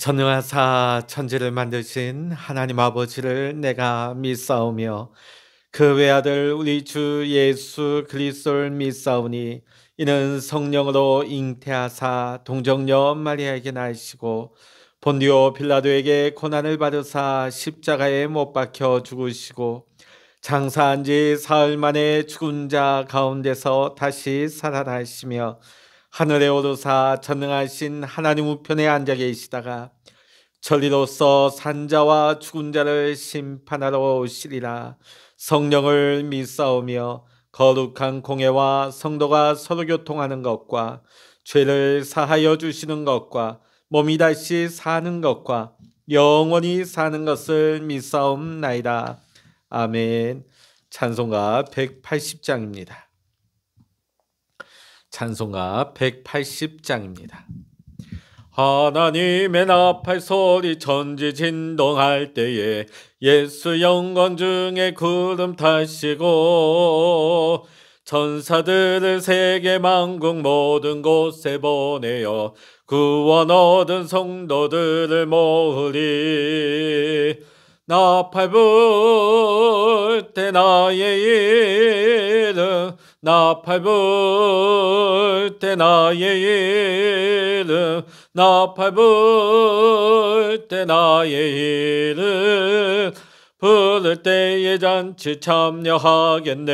전능하사 천지를 만드신 하나님 아버지를 내가 믿사오며 그 외아들 우리 주 예수 그리스도를 믿사오니 이는 성령으로 잉태하사 동정녀 마리아에게 나시고 본디오 빌라도에게 고난을 받으사 십자가에 못 박혀 죽으시고 장사한 지 사흘 만에 죽은 자 가운데서 다시 살아나시며 하늘에 오르사 전능하신 하나님 우편에 앉아 계시다가 천리로서 산자와 죽은 자를 심판하러 오시리라. 성령을 믿사오며 거룩한 공예와 성도가 서로 교통하는 것과 죄를 사하여 주시는 것과 몸이 다시 사는 것과 영원히 사는 것을 믿사옵나이다. 아멘. 찬송가 180장입니다. 찬송가 180장입니다. 하나님의 나팔 소리 천지 진동할 때에 예수 영광 중에 구름 타시고 천사들을 세계 만국 모든 곳에 보내어 구원 얻은 성도들을 모으리. 나팔 불 때 나의 이름 나팔 불 때 나의 이름 나팔 불 때 나의 이름 부를 때에 잔치 참여하겠네.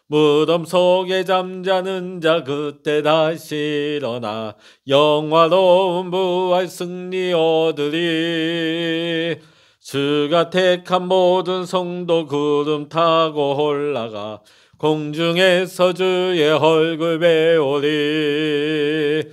무덤 속에 잠자는 자 그때 다시 일어나 영화로운 부활 승리 얻으리. 주가 택한 모든 성도 구름 타고 올라가 공중에서 주의 얼굴 배우리.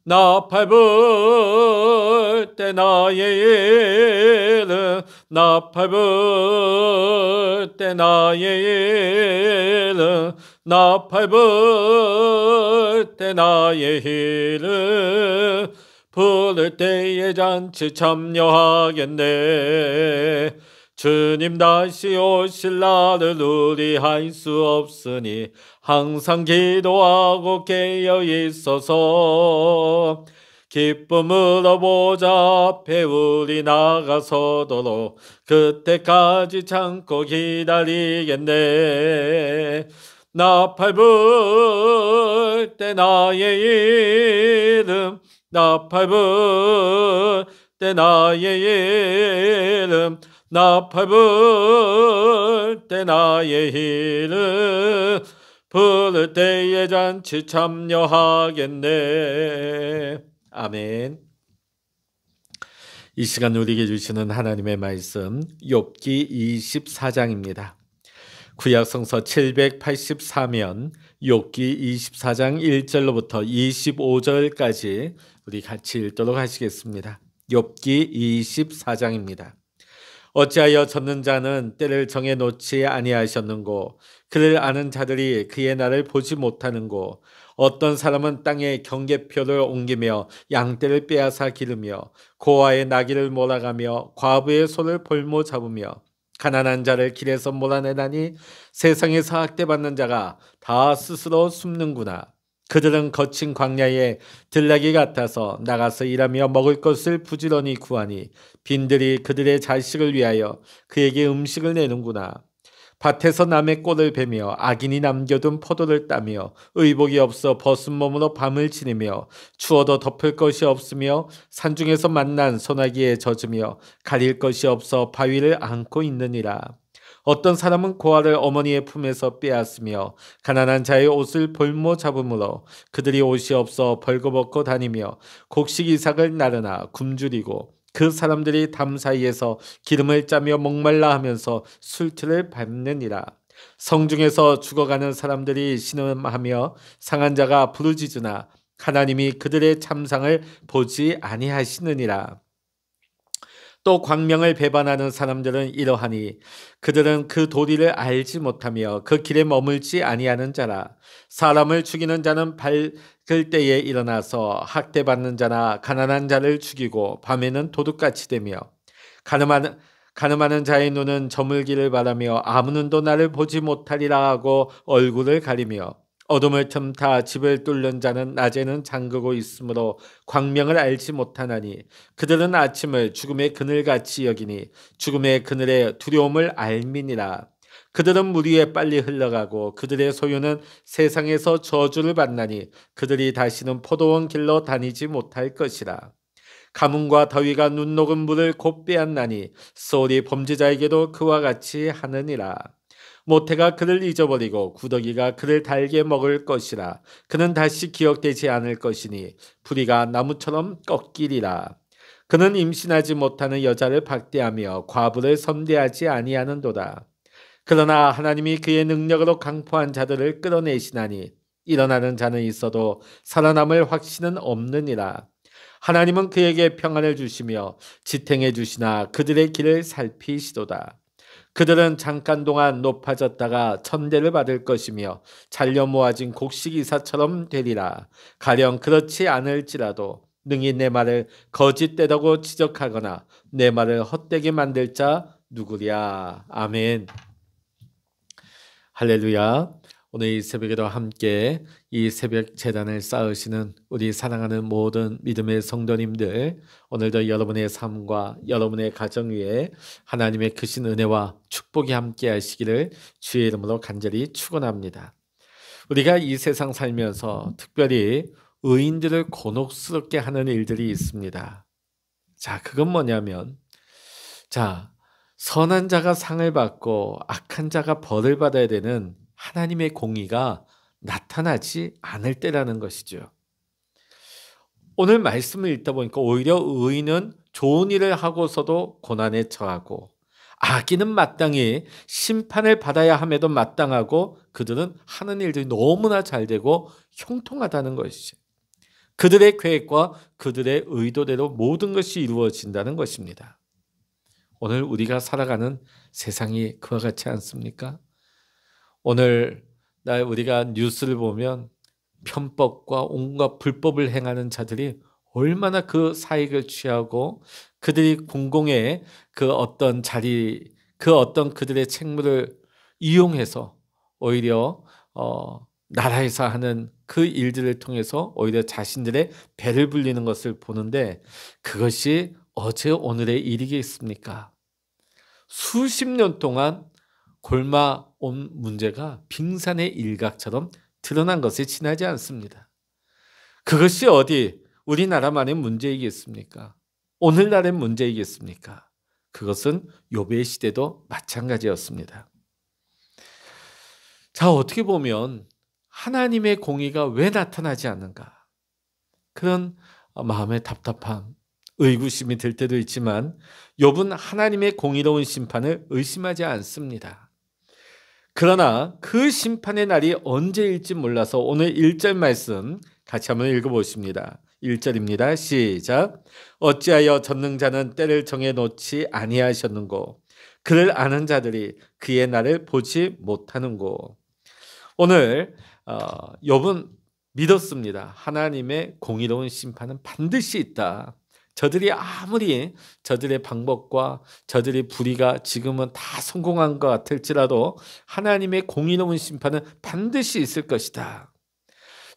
나팔 불 때 나의 이름 나팔 불 때 나의 이름 나팔 불 때 나의 이름 부를 때에 잔치 참여하겠네. 주님 다시 오실 날을 우리 알 수 없으니 항상 기도하고 깨어 있어서 기쁨으로 보좌 앞에 우리 나가서도록 그때까지 참고 기다리겠네. 나팔 불 때 나의 이름 나팔 불 때 나의 이름 나팔 불 때 나의 이름 부를 때에 잔치 참여하겠네. 아멘. 이 시간 우리에게 주시는 하나님의 말씀 욥기 24장입니다. 구약성서 784면 욥기 24장 1절로부터 25절까지 우리 같이 읽도록 하시겠습니다. 욥기 24장입니다. 어찌하여 젖는 자는 때를 정해 놓지 아니하셨는고 그를 아는 자들이 그의 날을 보지 못하는고 어떤 사람은 땅에 경계표를 옮기며 양떼를 빼앗아 기르며 고아의 나귀를 몰아가며 과부의 손을 볼모 잡으며 가난한 자를 길에서 몰아내다니 세상에서 학대받는 자가 다 스스로 숨는구나. 그들은 거친 광야에 들나귀 같아서 나가서 일하며 먹을 것을 부지런히 구하니 빈들이 그들의 자식을 위하여 그에게 음식을 내는구나. 밭에서 남의 꼴을 베며 악인이 남겨둔 포도를 따며 의복이 없어 벗은 몸으로 밤을 지내며 추워도 덮을 것이 없으며 산중에서 만난 소나기에 젖으며 가릴 것이 없어 바위를 안고 있느니라. 어떤 사람은 고아를 어머니의 품에서 빼앗으며 가난한 자의 옷을 볼모 잡음으로 그들이 옷이 없어 벌거벗고 다니며 곡식 이삭을 나르나 굶주리고 그 사람들이 담 사이에서 기름을 짜며 목말라 하면서 술틀을 밟느니라. 성중에서 죽어가는 사람들이 신음하며 상한 자가 부르짖으나 하나님이 그들의 참상을 보지 아니하시느니라. 또 광명을 배반하는 사람들은 이러하니 그들은 그 도리를 알지 못하며 그 길에 머물지 아니하는 자라. 사람을 죽이는 자는 밝을 때에 일어나서 학대받는 자나 가난한 자를 죽이고 밤에는 도둑같이 되며 가늠하는 자의 눈은 저물기를 바라며 아무 눈도 나를 보지 못하리라 하고 얼굴을 가리며 어둠을 틈타 집을 뚫는 자는 낮에는 잠그고 있으므로 광명을 알지 못하나니 그들은 아침을 죽음의 그늘같이 여기니 죽음의 그늘의 두려움을 알미니라. 그들은 물 위에 빨리 흘러가고 그들의 소유는 세상에서 저주를 받나니 그들이 다시는 포도원 길로 다니지 못할 것이라. 가뭄과 더위가 눈 녹은 물을 곧 빼앗나니 소홀히 범죄자에게도 그와 같이 하느니라. 모태가 그를 잊어버리고 구더기가 그를 달게 먹을 것이라. 그는 다시 기억되지 않을 것이니 부리가 나무처럼 꺾이리라. 그는 임신하지 못하는 여자를 박대하며 과부를 선대하지 아니하는도다. 그러나 하나님이 그의 능력으로 강포한 자들을 끌어내시나니 일어나는 자는 있어도 살아남을 확신은 없느니라. 하나님은 그에게 평안을 주시며 지탱해 주시나 그들의 길을 살피시도다. 그들은 잠깐 동안 높아졌다가 천대를 받을 것이며 잘려 모아진 곡식이사처럼 되리라. 가령 그렇지 않을지라도 능히 내 말을 거짓되다고 지적하거나 내 말을 헛되게 만들 자 누구랴. 아멘. 할렐루야. 오늘 이 새벽에도 함께 이 새벽 제단을 쌓으시는 우리 사랑하는 모든 믿음의 성도님들, 오늘도 여러분의 삶과 여러분의 가정 위에 하나님의 크신 은혜와 축복이 함께 하시기를 주의 이름으로 간절히 축원합니다. 우리가 이 세상 살면서 특별히 의인들을 곤혹스럽게 하는 일들이 있습니다. 자, 그건 뭐냐면, 선한 자가 상을 받고 악한 자가 벌을 받아야 되는 하나님의 공의가 나타나지 않을 때라는 것이죠. 오늘 말씀을 읽다 보니까 오히려 의인은 좋은 일을 하고서도 고난에 처하고 악인은 마땅히 심판을 받아야 함에도 마땅하고 그들은 하는 일들이 너무나 잘 되고 형통하다는 것이죠. 그들의 계획과 그들의 의도대로 모든 것이 이루어진다는 것입니다. 오늘 우리가 살아가는 세상이 그와 같지 않습니까? 오늘 날 우리가 뉴스를 보면 편법과 온갖 불법을 행하는 자들이 얼마나 그 사익을 취하고 그들이 공공의 그 어떤 자리, 그 어떤 그들의 책무를 이용해서 오히려 나라에서 하는 그 일들을 통해서 오히려 자신들의 배를 불리는 것을 보는데, 그것이 어제 오늘의 일이겠습니까? 수십 년 동안 골마온 문제가 빙산의 일각처럼 드러난 것에 지나지 않습니다. 그것이 어디 우리나라만의 문제이겠습니까? 오늘날의 문제이겠습니까? 그것은 욥의 시대도 마찬가지였습니다. 자, 어떻게 보면 하나님의 공의가 왜 나타나지 않는가? 그런 마음의 답답함, 의구심이 들 때도 있지만 욥은 하나님의 공의로운 심판을 의심하지 않습니다. 그러나 그 심판의 날이 언제일지 몰라서 오늘 1절 말씀 같이 한번 읽어보십니다. 1절입니다. 시작. 어찌하여 전능자는 때를 정해놓지 아니하셨는고 그를 아는 자들이 그의 날을 보지 못하는고. 오늘 욥은 믿었습니다. 하나님의 공의로운 심판은 반드시 있다. 저들이 아무리 저들의 방법과 저들의 불의가 지금은 다 성공한 것 같을지라도 하나님의 공의로운 심판은 반드시 있을 것이다.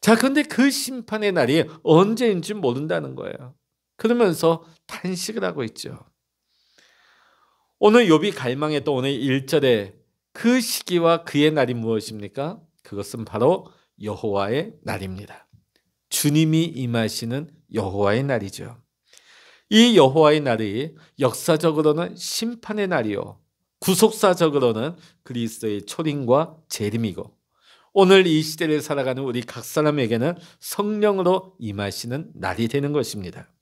자, 그런데 그 심판의 날이 언제인지 모른다는 거예요. 그러면서 탄식을 하고 있죠. 오늘 욥이 갈망했던 오늘 1절에 그 시기와 그의 날이 무엇입니까? 그것은 바로 여호와의 날입니다. 주님이 임하시는 여호와의 날이죠. 이 여호와의 날이 역사적으로는 심판의 날이요, 구속사적으로는 그리스도의 초림과 재림이고, 오늘 이 시대를 살아가는 우리 각 사람에게는 성령으로 임하시는 날이 되는 것입니다.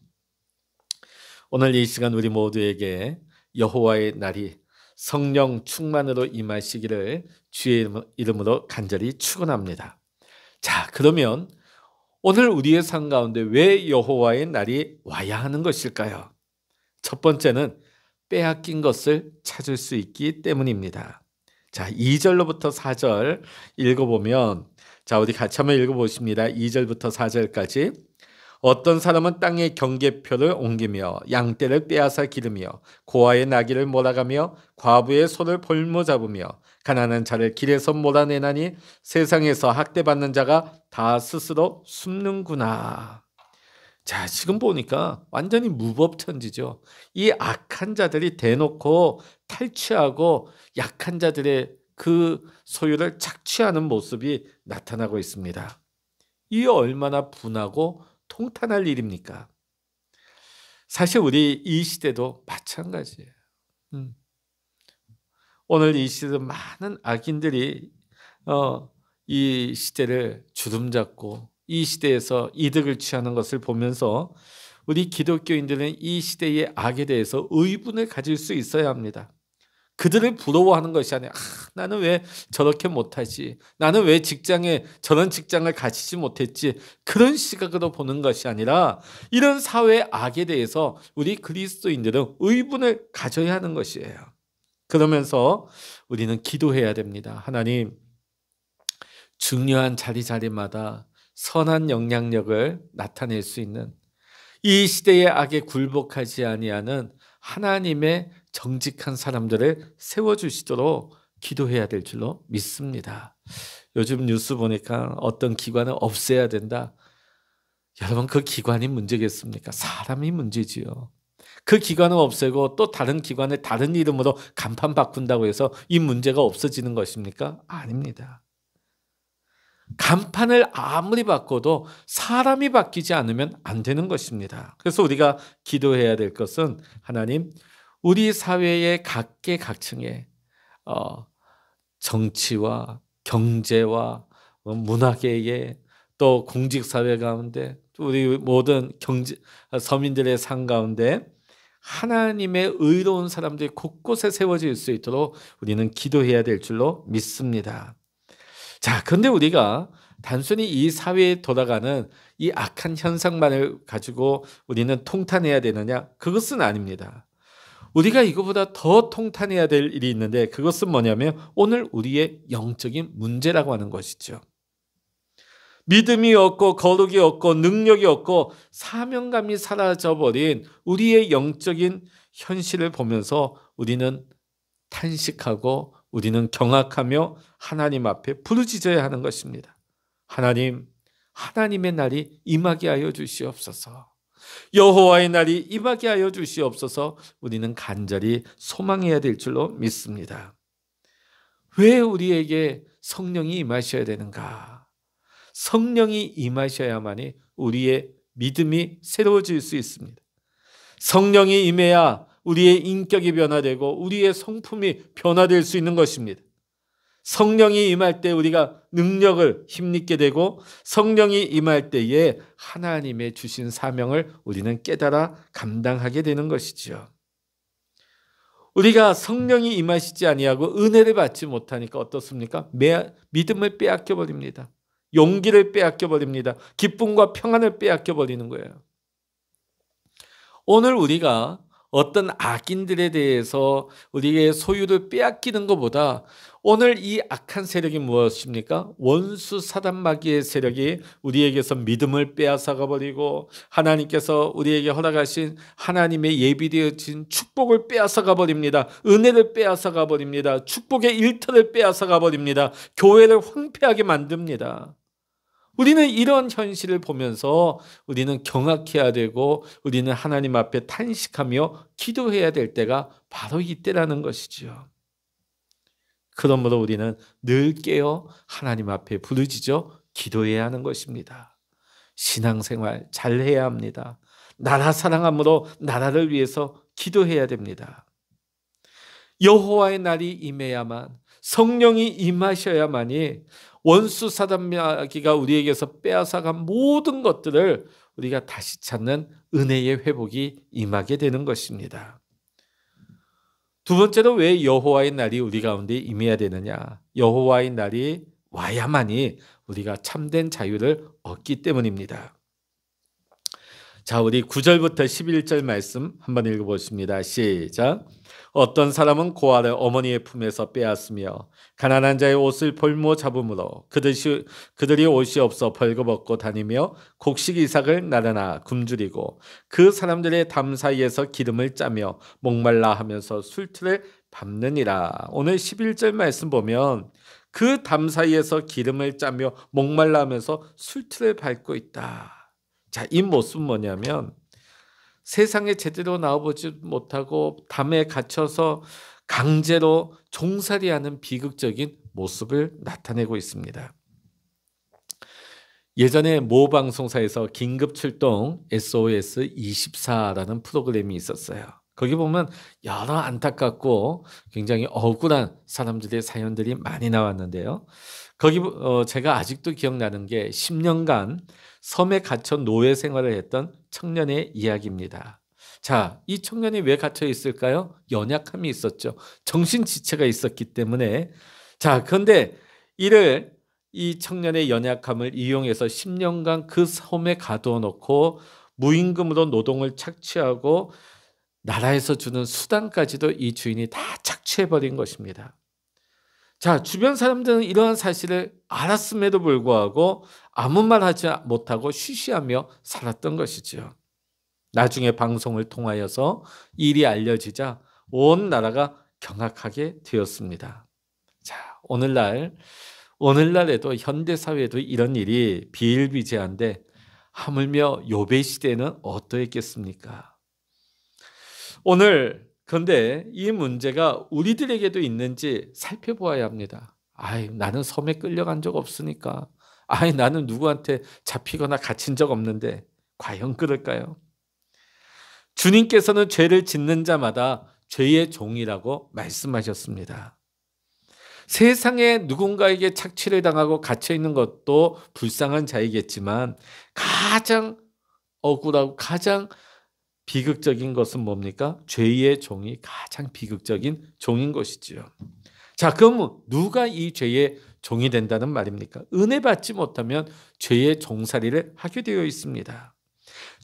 오늘 이 시간 우리 모두에게 여호와의 날이 성령 충만으로 임하시기를 주의 이름으로 간절히 축원합니다. 자, 그러면 오늘 우리의 삶 가운데 왜 여호와의 날이 와야 하는 것일까요? 첫 번째는 빼앗긴 것을 찾을 수 있기 때문입니다. 자, 2절로부터 4절 읽어보면, 자, 우리 같이 한번 읽어보십니다. 2절부터 4절까지. 어떤 사람은 땅의 경계표를 옮기며 양떼를 빼앗아 기르며 고아의 나귀를 몰아가며 과부의 소를 볼모 잡으며 가난한 자를 길에서 몰아내나니 세상에서 학대받는 자가 다 스스로 숨는구나. 자, 지금 보니까 완전히 무법천지죠. 이 악한 자들이 대놓고 탈취하고 약한 자들의 그 소유를 착취하는 모습이 나타나고 있습니다. 이 얼마나 분하고 통탄할 일입니까? 사실 우리 이 시대도 마찬가지예요. 오늘 이 시대도 많은 악인들이 이 시대를 주름잡고 이 시대에서 이득을 취하는 것을 보면서 우리 기독교인들은 이 시대의 악에 대해서 의분을 가질 수 있어야 합니다. 그들을 부러워하는 것이 아니라 나는 왜 저렇게 못하지? 나는 왜 직장에 저런 직장을 가지지 못했지? 그런 시각으로 보는 것이 아니라 이런 사회의 악에 대해서 우리 그리스도인들은 의분을 가져야 하는 것이에요. 그러면서 우리는 기도해야 됩니다. 하나님, 중요한 자리마다 선한 영향력을 나타낼 수 있는 이 시대의 악에 굴복하지 아니하는 하나님의 정직한 사람들을 세워주시도록 기도해야 될 줄로 믿습니다. 요즘 뉴스 보니까 어떤 기관을 없애야 된다. 여러분, 그 기관이 문제겠습니까? 사람이 문제지요. 그 기관을 없애고 또 다른 기관을 다른 이름으로 간판 바꾼다고 해서 이 문제가 없어지는 것입니까? 아닙니다. 간판을 아무리 바꿔도 사람이 바뀌지 않으면 안 되는 것입니다. 그래서 우리가 기도해야 될 것은 하나님, 우리 사회의 각계각층의 정치와 경제와 문화계의 또 공직사회 가운데 우리 모든 서민들의 삶 가운데 하나님의 의로운 사람들이 곳곳에 세워질 수 있도록 우리는 기도해야 될 줄로 믿습니다. 자, 그런데 우리가 단순히 이 사회에 돌아가는 이 악한 현상만을 가지고 우리는 통탄해야 되느냐? 그것은 아닙니다. 우리가 이거보다 더 통탄해야 될 일이 있는데 그것은 뭐냐면 오늘 우리의 영적인 문제라고 하는 것이죠. 믿음이 없고 거룩이 없고 능력이 없고 사명감이 사라져버린 우리의 영적인 현실을 보면서 우리는 탄식하고 우리는 경악하며 하나님 앞에 부르짖어야 하는 것입니다. 하나님, 하나님의 날이 임하게 하여 주시옵소서. 여호와의 날이 임하게 하여 주시옵소서. 우리는 간절히 소망해야 될 줄로 믿습니다. 왜 우리에게 성령이 임하셔야 되는가? 성령이 임하셔야만이 우리의 믿음이 새로워질 수 있습니다. 성령이 임해야 우리의 인격이 변화되고 우리의 성품이 변화될 수 있는 것입니다. 성령이 임할 때 우리가 능력을 힘입게 되고 성령이 임할 때에 하나님의 주신 사명을 우리는 깨달아 감당하게 되는 것이지요. 우리가 성령이 임하시지 아니하고 은혜를 받지 못하니까 어떻습니까? 믿음을 빼앗겨 버립니다. 용기를 빼앗겨 버립니다. 기쁨과 평안을 빼앗겨 버리는 거예요. 오늘 우리가 어떤 악인들에 대해서 우리의 소유를 빼앗기는 것보다 오늘 이 악한 세력이 무엇입니까? 원수 사단 마귀의 세력이 우리에게서 믿음을 빼앗아가 버리고 하나님께서 우리에게 허락하신 하나님의 예비되어진 축복을 빼앗아가 버립니다. 은혜를 빼앗아가 버립니다. 축복의 일터를 빼앗아가 버립니다. 교회를 황폐하게 만듭니다. 우리는 이런 현실을 보면서 우리는 경악해야 되고 우리는 하나님 앞에 탄식하며 기도해야 될 때가 바로 이때라는 것이지요. 그러므로 우리는 늘 깨어 하나님 앞에 부르짖어 기도해야 하는 것입니다. 신앙생활 잘해야 합니다. 나라 사랑함으로 나라를 위해서 기도해야 됩니다. 여호와의 날이 임해야만, 성령이 임하셔야만이 원수 사단 마귀가 우리에게서 빼앗아간 모든 것들을 우리가 다시 찾는 은혜의 회복이 임하게 되는 것입니다. 두 번째로 왜 여호와의 날이 우리 가운데 임해야 되느냐? 여호와의 날이 와야만이 우리가 참된 자유를 얻기 때문입니다. 자, 우리 9절부터 11절 말씀 한번 읽어보십니다. 시작. 어떤 사람은 고아를 어머니의 품에서 빼앗으며 가난한 자의 옷을 볼모 잡음으로 그들이 옷이 없어 벌거벗고 다니며 곡식 이삭을 나르나 굶주리고 그 사람들의 담 사이에서 기름을 짜며 목말라 하면서 술틀을 밟느니라. 오늘 11절 말씀 보면 그 담 사이에서 기름을 짜며 목말라 하면서 술틀을 밟고 있다. 자, 이 모습은 뭐냐면 세상에 제대로 나와보지 못하고 담에 갇혀서 강제로 종살이하는 비극적인 모습을 나타내고 있습니다. 예전에 모 방송사에서 긴급출동 SOS24라는 프로그램이 있었어요. 거기 보면 여러 안타깝고 굉장히 억울한 사람들의 사연들이 많이 나왔는데요. 거기 제가 아직도 기억나는 게 10년간 섬에 갇혀 노예 생활을 했던 청년의 이야기입니다. 자, 이 청년이 왜 갇혀 있을까요? 연약함이 있었죠. 정신지체가 있었기 때문에. 자, 그런데 이 청년의 연약함을 이용해서 10년간 그 섬에 가둬놓고 무임금으로 노동을 착취하고 나라에서 주는 수당까지도 이 주인이 다 착취해버린 것입니다. 자, 주변 사람들은 이러한 사실을 알았음에도 불구하고 아무 말 하지 못하고 쉬쉬하며 살았던 것이죠. 나중에 방송을 통하여서 일이 알려지자 온 나라가 경악하게 되었습니다. 자, 오늘날에도 현대사회에도 이런 일이 비일비재한데 하물며 욥의 시대는 어떠했겠습니까? 그런데 이 문제가 우리들에게도 있는지 살펴보아야 합니다. 나는 섬에 끌려간 적 없으니까. 나는 누구한테 잡히거나 갇힌 적 없는데 과연 그럴까요? 주님께서는 죄를 짓는 자마다 죄의 종이라고 말씀하셨습니다. 세상에 누군가에게 착취를 당하고 갇혀있는 것도 불쌍한 자이겠지만 가장 억울하고 가장 비극적인 것은 뭡니까? 죄의 종이 가장 비극적인 종인 것이지요. 자, 그럼 누가 이 죄의 종이 된다는 말입니까? 은혜 받지 못하면 죄의 종살이를 하게 되어 있습니다.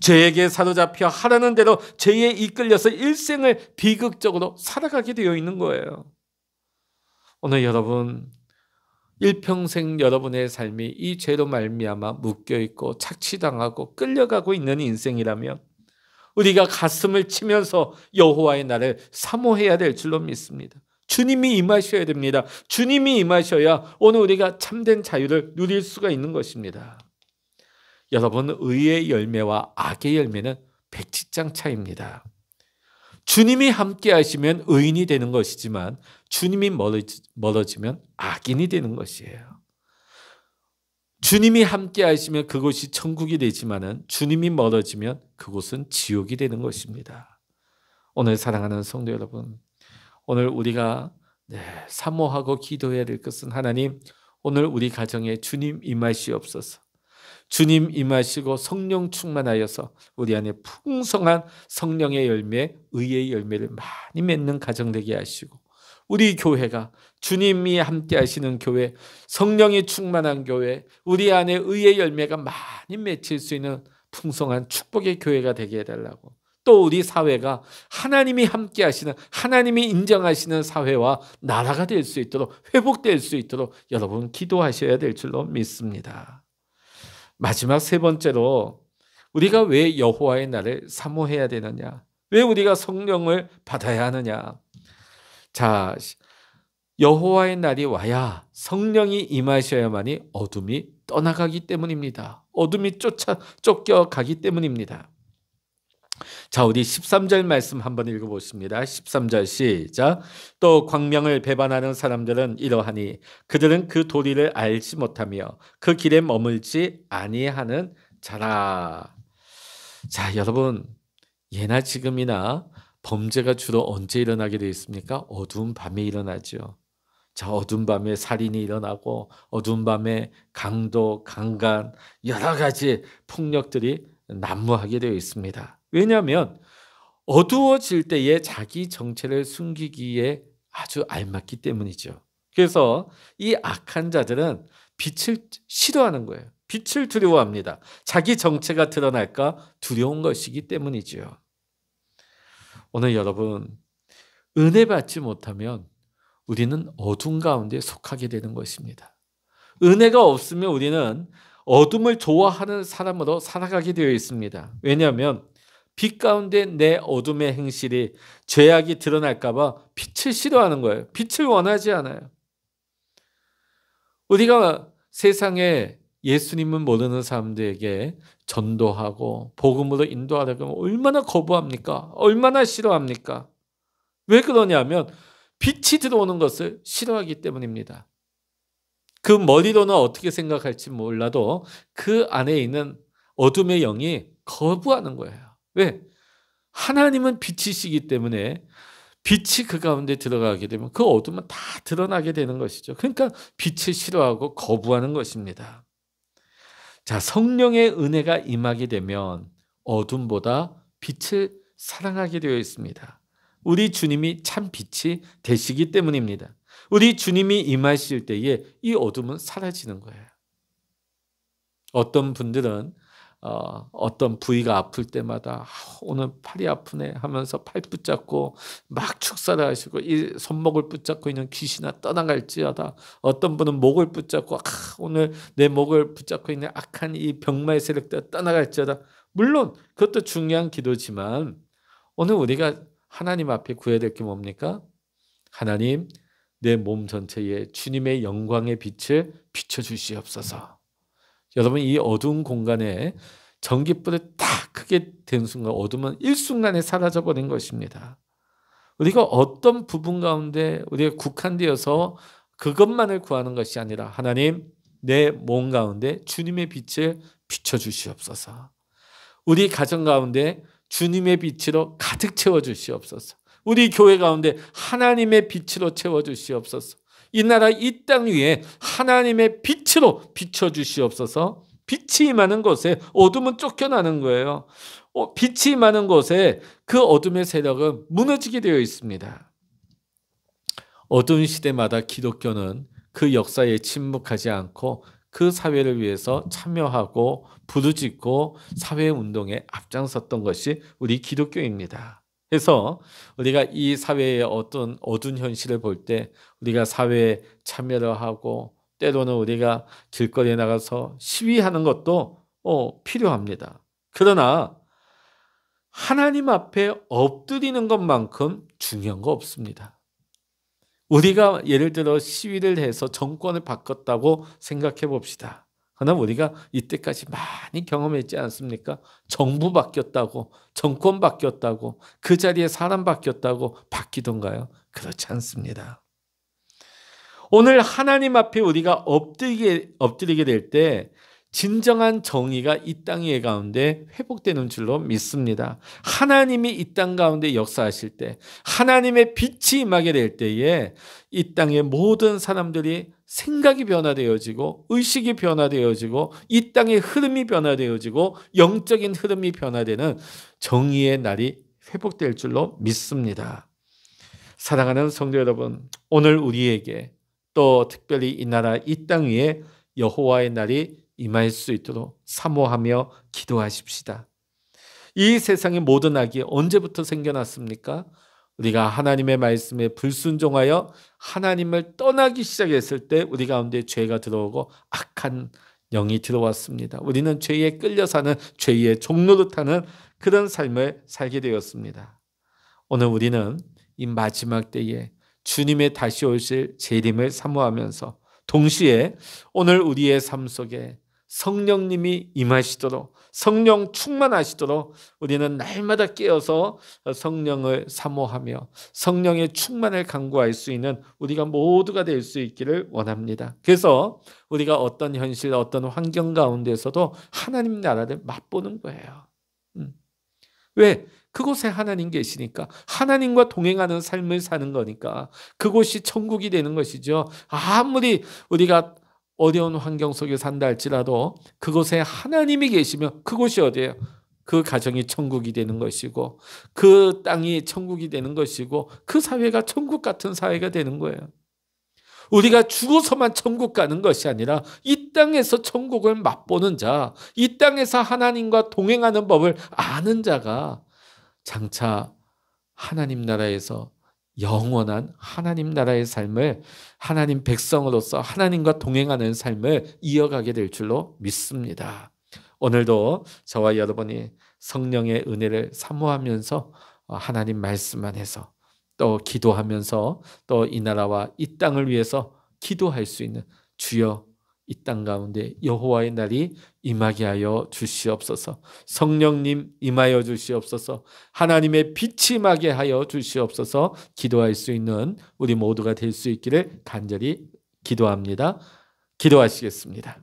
죄에게 사로잡혀 하라는 대로 죄에 이끌려서 일생을 비극적으로 살아가게 되어 있는 거예요. 오늘 여러분, 일평생 여러분의 삶이 이 죄로 말미암아 묶여있고 착취당하고 끌려가고 있는 인생이라면 우리가 가슴을 치면서 여호와의 날을 사모해야 될 줄로 믿습니다. 주님이 임하셔야 됩니다. 주님이 임하셔야 오늘 우리가 참된 자유를 누릴 수가 있는 것입니다. 여러분, 의의 열매와 악의 열매는 백지장 차이입니다. 주님이 함께 하시면 의인이 되는 것이지만 주님이 멀어지면 악인이 되는 것이에요. 주님이 함께 하시면 그곳이 천국이 되지만 주님이 멀어지면 그곳은 지옥이 되는 것입니다. 오늘 사랑하는 성도 여러분, 오늘 우리가 사모하고 기도해야 될 것은 하나님, 오늘 우리 가정에 주님 임하시옵소서. 주님 임하시고 성령 충만하여서 우리 안에 풍성한 성령의 열매, 의의 열매를 많이 맺는 가정 되게 하시고 우리 교회가 주님이 함께 하시는 교회, 성령이 충만한 교회, 우리 안에 의의 열매가 많이 맺힐 수 있는 풍성한 축복의 교회가 되게 해달라고, 또 우리 사회가 하나님이 함께 하시는, 하나님이 인정하시는 사회와 나라가 될 수 있도록, 회복될 수 있도록 여러분 기도하셔야 될 줄로 믿습니다. 마지막 세 번째로, 우리가 왜 여호와의 날을 사모해야 되느냐? 왜 우리가 성령을 받아야 하느냐? 자, 여호와의 날이 와야 성령이 임하셔야만이 어둠이 떠나가기 때문입니다. 어둠이 쫓겨가기 때문입니다. 자, 우리 13절 말씀 한번 읽어보십니다. 13절 시작. 또 광명을 배반하는 사람들은 이러하니 그들은 그 도리를 알지 못하며 그 길에 머물지 아니하는 자라. 자, 여러분, 예나 지금이나 범죄가 주로 언제 일어나게 되어 있습니까? 어두운 밤에 일어나죠. 자, 어두운 밤에 살인이 일어나고 어두운 밤에 강도, 강간, 여러 가지 폭력들이 난무하게 되어 있습니다. 왜냐하면 어두워질 때에 자기 정체를 숨기기에 아주 알맞기 때문이죠. 그래서 이 악한 자들은 빛을 싫어하는 거예요. 빛을 두려워합니다. 자기 정체가 드러날까 두려운 것이기 때문이지요. 오늘 여러분, 은혜 받지 못하면 우리는 어둠 가운데 속하게 되는 것입니다. 은혜가 없으면 우리는 어둠을 좋아하는 사람으로 살아가게 되어 있습니다. 왜냐하면 빛 가운데 내 어둠의 행실이, 죄악이 드러날까 봐 빛을 싫어하는 거예요. 빛을 원하지 않아요. 우리가 세상에 예수님을 모르는 사람들에게 전도하고 복음으로 인도하려고 하면 얼마나 거부합니까? 얼마나 싫어합니까? 왜 그러냐면 빛이 들어오는 것을 싫어하기 때문입니다. 그 머리로는 어떻게 생각할지 몰라도 그 안에 있는 어둠의 영이 거부하는 거예요. 왜? 하나님은 빛이시기 때문에 빛이 그 가운데 들어가게 되면 그 어둠은 다 드러나게 되는 것이죠. 그러니까 빛을 싫어하고 거부하는 것입니다. 자, 성령의 은혜가 임하게 되면 어둠보다 빛을 사랑하게 되어 있습니다. 우리 주님이 참 빛이 되시기 때문입니다. 우리 주님이 임하실 때에 이 어둠은 사라지는 거예요. 어떤 분들은 어떤 부위가 아플 때마다 오늘 팔이 아프네 하면서 팔 붙잡고 막 축사를 하시고 이 손목을 붙잡고 있는 귀신아 떠나갈지어다. 어떤 분은 목을 붙잡고 오늘 내 목을 붙잡고 있는 악한 이 병마의 세력들 떠나갈지어다. 물론 그것도 중요한 기도지만 오늘 우리가 하나님 앞에 구해야 될 게 뭡니까? 하나님, 내 몸 전체에 주님의 영광의 빛을 비춰주시옵소서. 여러분, 이 어두운 공간에 전깃불을 딱 크게 된 순간 어둠은 일순간에 사라져버린 것입니다. 우리가 어떤 부분 가운데 우리가 국한되어서 그것만을 구하는 것이 아니라 하나님, 내 몸 가운데 주님의 빛을 비춰주시옵소서. 우리 가정 가운데 주님의 빛으로 가득 채워주시옵소서. 우리 교회 가운데 하나님의 빛으로 채워주시옵소서. 이 나라 이 땅 위에 하나님의 빛으로 비춰주시옵소서. 빛이 임하는 곳에 어둠은 쫓겨나는 거예요. 빛이 임하는 곳에 그 어둠의 세력은 무너지게 되어 있습니다. 어두운 시대마다 기독교는 그 역사에 침묵하지 않고 그 사회를 위해서 참여하고 부르짖고 사회운동에 앞장섰던 것이 우리 기독교입니다. 그래서 우리가 이 사회의 어떤 어두운 현실을 볼 때 우리가 사회에 참여를 하고 때로는 우리가 길거리에 나가서 시위하는 것도 필요합니다. 그러나 하나님 앞에 엎드리는 것만큼 중요한 거 없습니다. 우리가 예를 들어 시위를 해서 정권을 바꿨다고 생각해 봅시다. 그러나 우리가 이때까지 많이 경험했지 않습니까? 정부 바뀌었다고, 정권 바뀌었다고, 그 자리에 사람 바뀌었다고 바뀌던가요? 그렇지 않습니다. 오늘 하나님 앞에 우리가 엎드리게 될 때 진정한 정의가 이 땅 위에 가운데 회복되는 줄로 믿습니다. 하나님이 이 땅 가운데 역사하실 때, 하나님의 빛이 임하게 될 때에 이 땅의 모든 사람들이 생각이 변화되어지고 의식이 변화되어지고 이 땅의 흐름이 변화되어지고 영적인 흐름이 변화되는 정의의 날이 회복될 줄로 믿습니다. 사랑하는 성도 여러분, 오늘 우리에게 또 특별히 이 나라 이 땅 위에 여호와의 날이 임할 수 있도록 사모하며 기도하십시다. 이 세상의 모든 악이 언제부터 생겨났습니까? 우리가 하나님의 말씀에 불순종하여 하나님을 떠나기 시작했을 때 우리 가운데 죄가 들어오고 악한 영이 들어왔습니다. 우리는 죄에 끌려 사는 죄의 종노릇하는 그런 삶을 살게 되었습니다. 오늘 우리는 이 마지막 때에 주님의 다시 오실 재림을 사모하면서 동시에 오늘 우리의 삶 속에 성령님이 임하시도록 성령 충만하시도록 우리는 날마다 깨어서 성령을 사모하며 성령의 충만을 간구할 수 있는 우리가 모두가 될 수 있기를 원합니다. 그래서 우리가 어떤 현실, 어떤 환경 가운데서도 하나님 나라를 맛보는 거예요. 왜? 그곳에 하나님 계시니까, 하나님과 동행하는 삶을 사는 거니까 그곳이 천국이 되는 것이죠. 아무리 우리가 어려운 환경 속에 산다 할지라도 그곳에 하나님이 계시면 그곳이 어디예요? 그 가정이 천국이 되는 것이고 그 땅이 천국이 되는 것이고 그 사회가 천국 같은 사회가 되는 거예요. 우리가 죽어서만 천국 가는 것이 아니라 이 땅에서 천국을 맛보는 자, 이 땅에서 하나님과 동행하는 법을 아는 자가 장차 하나님 나라에서 영원한 하나님 나라의 삶을, 하나님 백성으로서 하나님과 동행하는 삶을 이어가게 될 줄로 믿습니다. 오늘도 저와 여러분이 성령의 은혜를 사모하면서 하나님 말씀 안에서 또 기도하면서 또 이 나라와 이 땅을 위해서 기도할 수 있는, 주여 이 땅 가운데 여호와의 날이 임하게 하여 주시옵소서. 성령님 임하여 주시옵소서. 하나님의 빛이 임하게 하여 주시옵소서. 기도할 수 있는 우리 모두가 될 수 있기를 간절히 기도합니다. 기도하시겠습니다.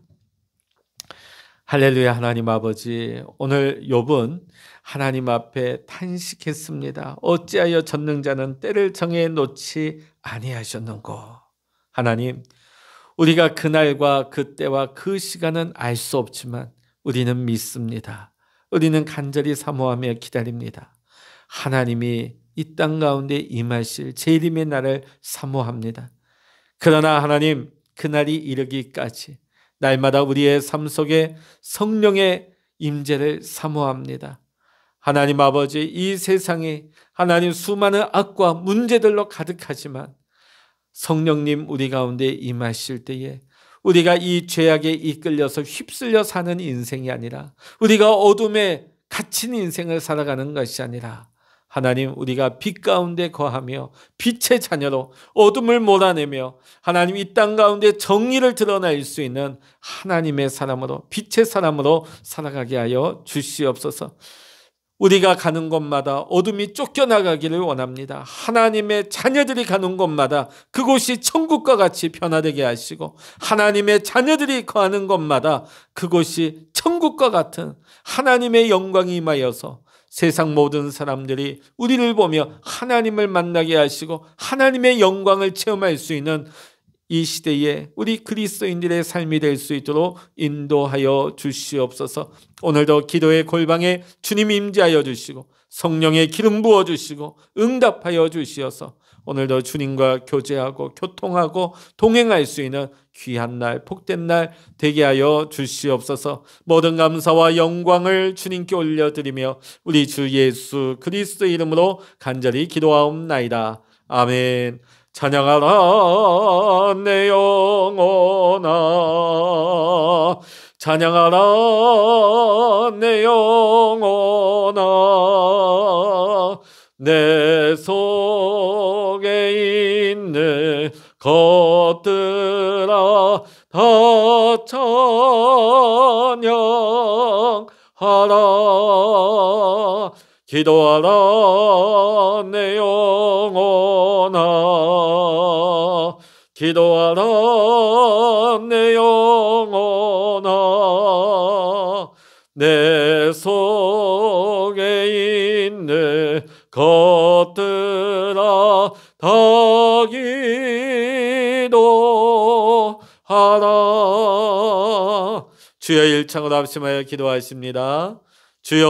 할렐루야. 하나님 아버지, 오늘 욥은 하나님 앞에 탄식했습니다. 어찌하여 전능자는 때를 정해 놓지 아니하셨는고. 하나님, 우리가 그날과 그때와 그 시간은 알 수 없지만 우리는 믿습니다. 우리는 간절히 사모하며 기다립니다. 하나님이 이 땅 가운데 임하실 재림의 날을 사모합니다. 그러나 하나님, 그날이 이르기까지 날마다 우리의 삶 속에 성령의 임재를 사모합니다. 하나님 아버지, 이 세상에 하나님 수많은 악과 문제들로 가득하지만 성령님 우리 가운데 임하실 때에 우리가 이 죄악에 이끌려서 휩쓸려 사는 인생이 아니라, 우리가 어둠에 갇힌 인생을 살아가는 것이 아니라, 하나님 우리가 빛 가운데 거하며 빛의 자녀로 어둠을 몰아내며 하나님 이 땅 가운데 정의를 드러낼 수 있는 하나님의 사람으로, 빛의 사람으로 살아가게 하여 주시옵소서. 우리가 가는 곳마다 어둠이 쫓겨나가기를 원합니다. 하나님의 자녀들이 가는 곳마다 그곳이 천국과 같이 변화되게 하시고, 하나님의 자녀들이 거하는 곳마다 그곳이 천국과 같은 하나님의 영광이 임하여서 세상 모든 사람들이 우리를 보며 하나님을 만나게 하시고 하나님의 영광을 체험할 수 있는 이 시대에 우리 그리스도인들의 삶이 될 수 있도록 인도하여 주시옵소서. 오늘도 기도의 골방에 주님 임재하여 주시고 성령의 기름 부어 주시고 응답하여 주시어서 오늘도 주님과 교제하고 교통하고 동행할 수 있는 귀한 날, 복된 날 되게 하여 주시옵소서. 모든 감사와 영광을 주님께 올려드리며 우리 주 예수 그리스도의 이름으로 간절히 기도하옵나이다. 아멘. 찬양하라 내 영혼아, 찬양하라 내 영혼아, 내 속에 있는 것들아 다 찬양하라. 기도하라 내 영혼아, 기도하라 내 영혼아, 내 속에 있는 것들아 다 기도하라. 주여 일창으로 합심하여 기도하십니다. 주여